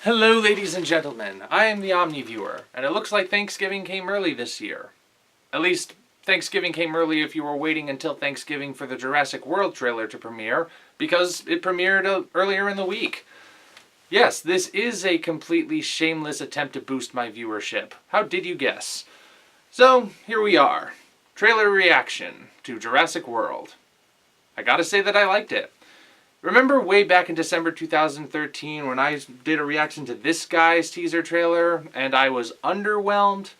Hello ladies and gentlemen, I am the Omni-Viewer, and it looks like Thanksgiving came early this year. At least, Thanksgiving came early if you were waiting until Thanksgiving for the Jurassic World trailer to premiere, because it premiered earlier in the week. Yes, this is a completely shameless attempt to boost my viewership. How did you guess? So, here we are. Trailer reaction to Jurassic World. I gotta say that I liked it. Remember way back in December 2013 when I did a reaction to this guy's teaser trailer and I was underwhelmed?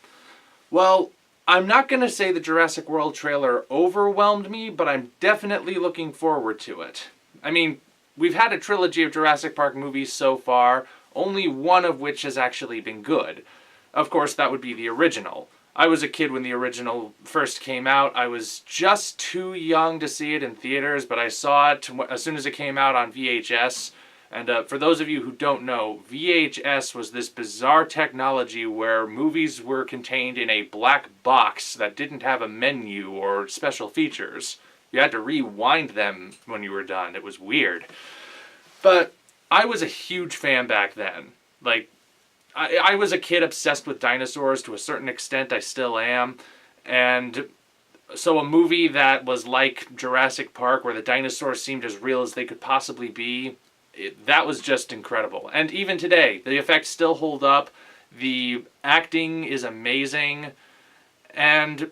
Well, I'm not going to say the Jurassic World trailer overwhelmed me, but I'm definitely looking forward to it. I mean, we've had a trilogy of Jurassic Park movies so far, only one of which has actually been good. Of course, that would be the original. I was a kid when the original first came out. I was just too young to see it in theaters, but I saw it as soon as it came out on VHS. And for those of you who don't know, VHS was this bizarre technology where movies were contained in a black box that didn't have a menu or special features. You had to rewind them when you were done. It was weird. But I was a huge fan back then. I was a kid obsessed with dinosaurs to a certain extent. I still am. And so a movie that was like Jurassic Park, where the dinosaurs seemed as real as they could possibly be, that was just incredible. And even today, the effects still hold up. The acting is amazing. And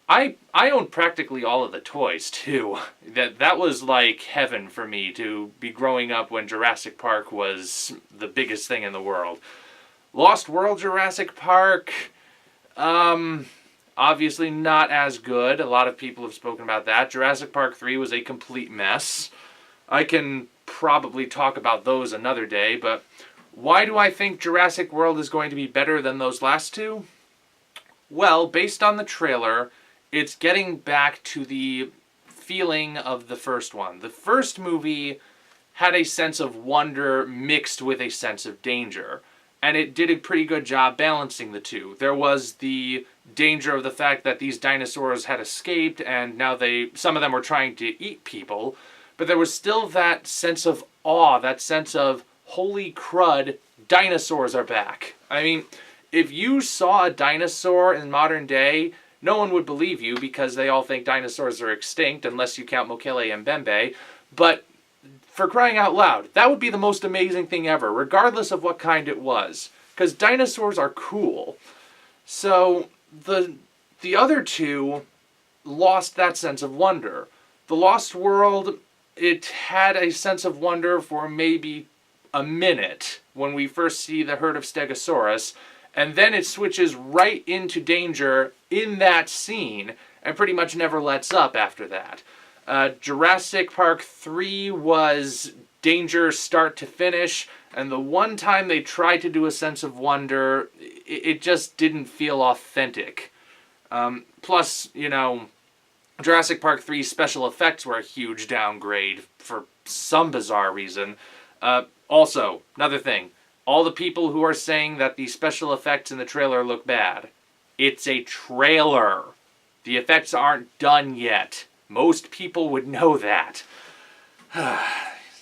I own practically all of the toys, too. That was like heaven for me to be growing up when Jurassic Park was the biggest thing in the world. Lost World Jurassic Park, obviously not as good. A lot of people have spoken about that. Jurassic Park 3 was a complete mess. I can probably talk about those another day, but why do I think Jurassic World is going to be better than those last two? Well, based on the trailer, it's getting back to the feeling of the first one. The first movie had a sense of wonder mixed with a sense of danger. And it did a pretty good job balancing the two. There was the danger of the fact that these dinosaurs had escaped and now some of them were trying to eat people. But there was still that sense of awe, that sense of, holy crud, dinosaurs are back. I mean, if you saw a dinosaur in modern day, no one would believe you because they all think dinosaurs are extinct unless you count Mokele and Bembe. But for crying out loud, that would be the most amazing thing ever, regardless of what kind it was. Because dinosaurs are cool. So, the other two lost that sense of wonder. The Lost World, it had a sense of wonder for maybe a minute when we first see the herd of Stegosaurus, and then it switches right into danger in that scene, and pretty much never lets up after that. Jurassic Park 3 was danger start to finish, and the one time they tried to do a sense of wonder, it just didn't feel authentic. Plus, Jurassic Park 3's special effects were a huge downgrade for some bizarre reason. Also, another thing, all the people who are saying that the special effects in the trailer look bad, it's a trailer. The effects aren't done yet. Most people would know that.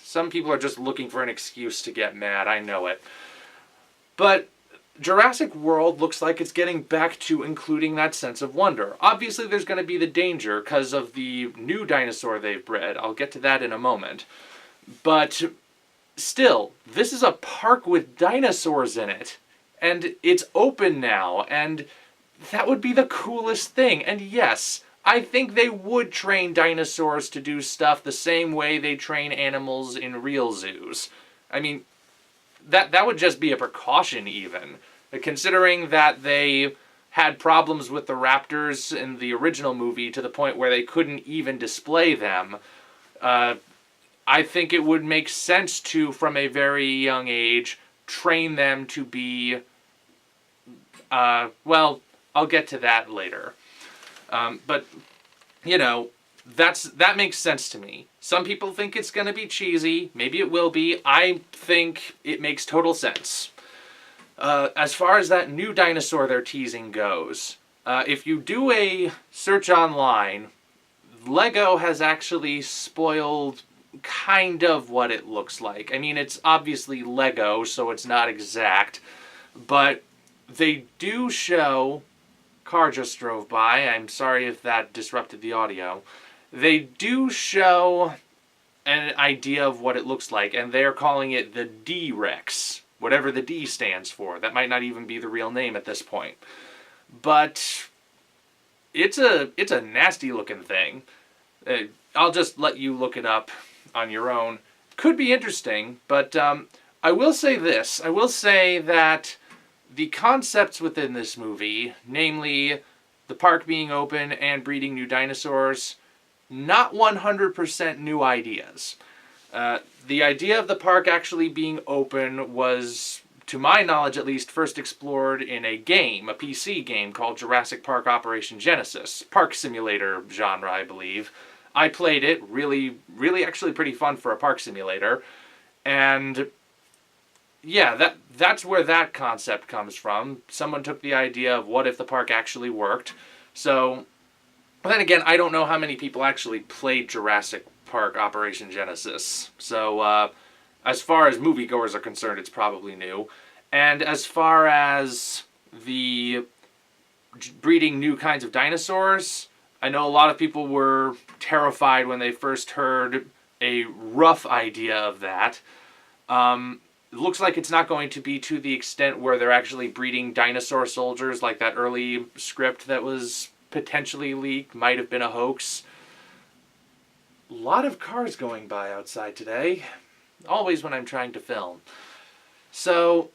Some people are just looking for an excuse to get mad, I know it. But Jurassic World looks like it's getting back to including that sense of wonder. Obviously there's going to be the danger because of the new dinosaur they've bred. I'll get to that in a moment. But still, this is a park with dinosaurs in it. And it's open now, and that would be the coolest thing. And yes, I think they would train dinosaurs to do stuff the same way they train animals in real zoos. I mean, that would just be a precaution even. Considering that they had problems with the raptors in the original movie to the point where they couldn't even display them, I think it would make sense to, from a very young age, train them to be, well, I'll get to that later. But, that makes sense to me. Some people think it's going to be cheesy. Maybe it will be. I think it makes total sense. As far as that new dinosaur they're teasing goes, if you do a search online, Lego has actually spoiled kind of what it looks like. I mean, it's obviously Lego, so it's not exact, but they do show... Car just drove by. I'm sorry if that disrupted the audio. They do show an idea of what it looks like, and they're calling it the D-Rex, whatever the D stands for. That might not even be the real name at this point. But it's a nasty looking thing. I'll just let you look it up on your own. Could be interesting, but I will say this. I will say that the concepts within this movie, namely the park being open and breeding new dinosaurs, not 100% new ideas. The idea of the park actually being open was, to my knowledge at least, first explored in a game, a PC game called Jurassic Park Operation Genesis. Park simulator genre, I believe. I played it, really actually pretty fun for a park simulator. And yeah, that's where that concept comes from. Someone took the idea of what if the park actually worked. So, then again, I don't know how many people actually played Jurassic Park Operation Genesis. So, as far as moviegoers are concerned, it's probably new. And as far as the breeding new kinds of dinosaurs, I know a lot of people were terrified when they first heard a rough idea of that. It looks like it's not going to be to the extent where they're actually breeding dinosaur soldiers, like that early script that was potentially leaked, might have been a hoax. A lot of cars going by outside today. Always when I'm trying to film. So,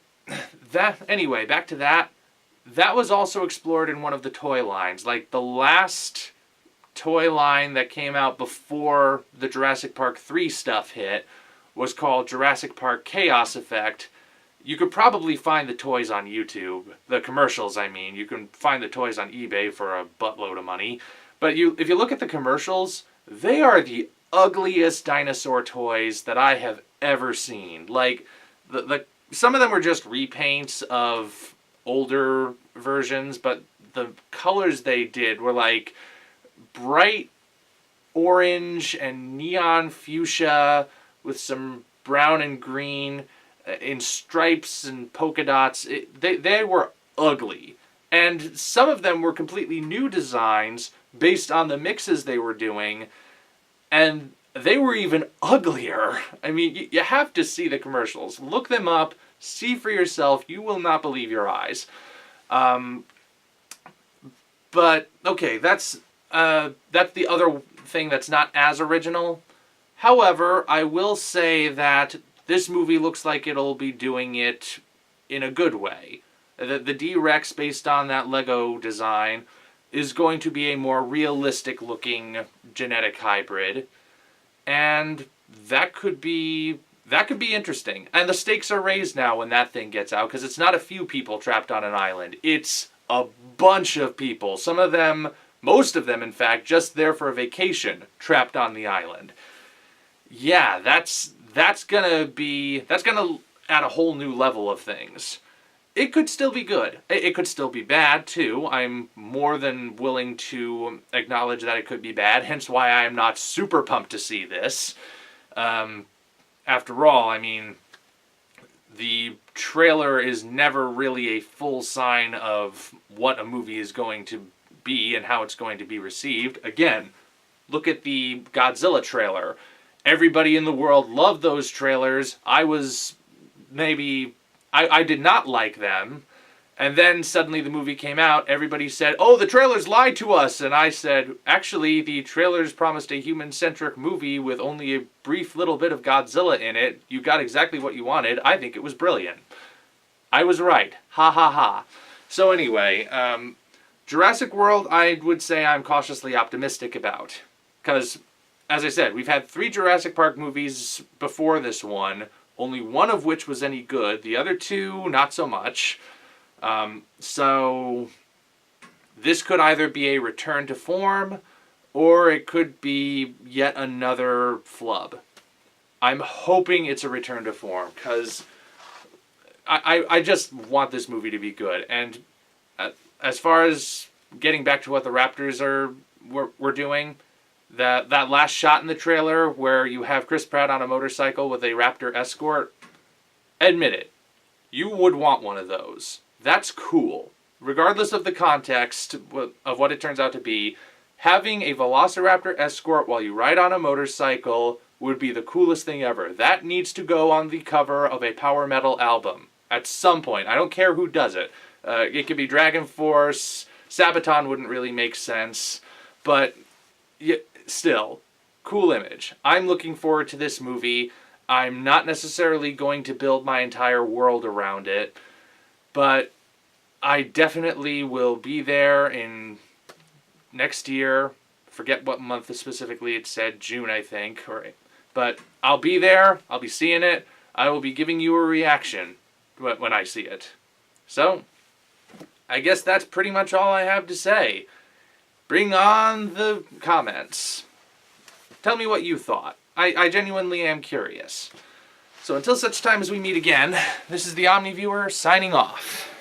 anyway, back to that. That was also explored in one of the toy lines. Like, the last toy line that came out before the Jurassic Park 3 stuff hit was called Jurassic Park Chaos Effect. You could probably find the toys on YouTube. The commercials, I mean. You can find the toys on eBay for a buttload of money. But if you look at the commercials, they are the ugliest dinosaur toys that I have ever seen. Like, some of them were just repaints of older versions, but the colors they did were like bright orange and neon fuchsia with some brown and green in stripes and polka dots. They were ugly. And some of them were completely new designs based on the mixes they were doing, and they were even uglier. I mean, you have to see the commercials. Look them up, see for yourself. You will not believe your eyes. But, okay, that's the other thing that's not as original. However, I will say that this movie looks like it'll be doing it in a good way. The D-Rex, based on that Lego design, is going to be a more realistic-looking genetic hybrid, and that could be interesting. And the stakes are raised now when that thing gets out, because it's not a few people trapped on an island. It's a bunch of people. Some of them, most of them, in fact, just there for a vacation, trapped on the island. Yeah, that's gonna add a whole new level of things. It could still be good. It could still be bad, too. I'm more than willing to acknowledge that it could be bad, hence why I am not super pumped to see this. After all, I mean, the trailer is never really a full sign of what a movie is going to be and how it's going to be received. Again, look at the Godzilla trailer. Everybody in the world loved those trailers. I did not like them. And then suddenly the movie came out. Everybody said, oh, the trailers lied to us. And I said, actually, the trailers promised a human-centric movie with only a brief little bit of Godzilla in it. You got exactly what you wanted. I think it was brilliant. I was right. Ha ha ha. So anyway, Jurassic World, I would say I'm cautiously optimistic about. Because, as I said, we've had 3 Jurassic Park movies before this one, only one of which was any good. The other 2, not so much. So this could either be a return to form, or it could be yet another flub. I'm hoping it's a return to form, because I just want this movie to be good. And as far as getting back to what the Raptors were doing, That last shot in the trailer where you have Chris Pratt on a motorcycle with a Raptor escort, admit it, you would want one of those. That's cool. Regardless of the context of what it turns out to be, having a Velociraptor escort while you ride on a motorcycle would be the coolest thing ever. That needs to go on the cover of a power metal album at some point. I don't care who does it. It could be Dragon Force. Sabaton wouldn't really make sense. But still, cool image. I'm looking forward to this movie. I'm not necessarily going to build my entire world around it, but I definitely will be there in next year. Forget what month specifically it said, June I think. But I'll be there, I'll be seeing it, I will be giving you a reaction when I see it. So, I guess that's pretty much all I have to say. Bring on the comments. Tell me what you thought. I genuinely am curious. So until such time as we meet again, this is the Omni-Viewer signing off.